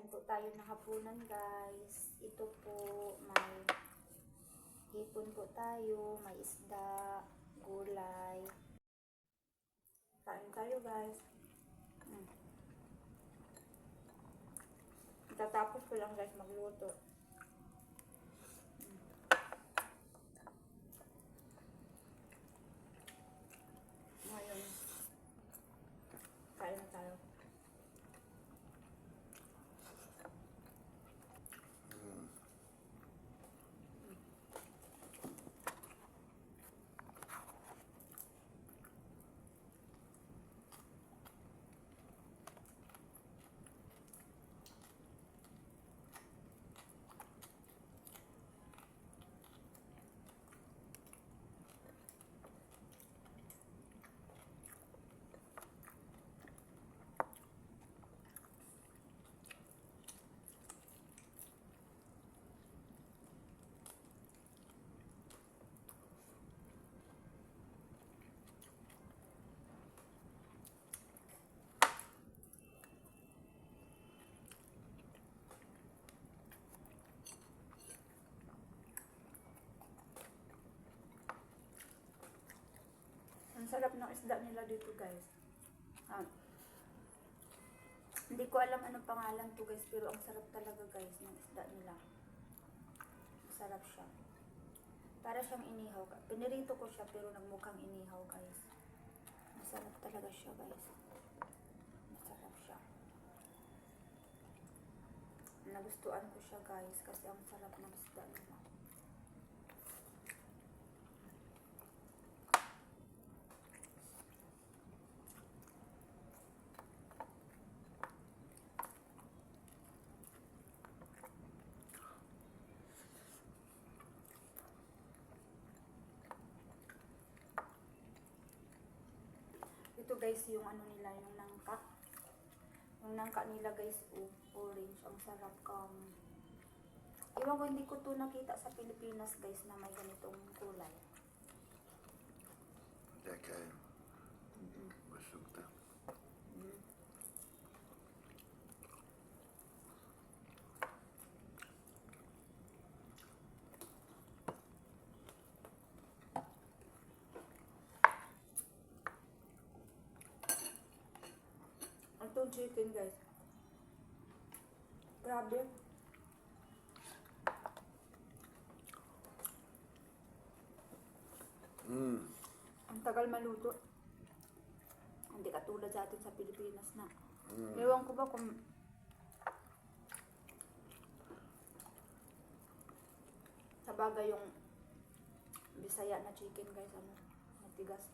po tayo ng hapunan, guys. Ito po, may hipon po tayo, may isda, gulay. Kain tayo, guys. Tatapos ko lang, guys, magluto. Ngayon, kain na tayo. Ang sarap ng isda nila dito, guys. Hindi ko alam anong pangalan to, guys, pero ang sarap talaga, guys, ng isda nila. Masarap siya. Para siyang inihaw. Pinirito ko siya pero nagmukhang inihaw, guys. Masarap talaga siya, guys. Masarap siya. Nagustuhan ko siya, guys, kasi ang sarap ng isda nila. Ito, guys, yung ano nila, yung nangka. Yung nangka nila, guys, orange. Ang sarap. Iwan ko, hindi ko to nakita sa Pilipinas, guys, na may ganitong kulay. Teka, busog ta. Itong chicken, guys. Grabe. Ang tagal maluto. Hindi katulad sa atin sa Pilipinas na. Ewan ko ba kung sa bagay yung Bisaya na chicken, guys, ano, matigas.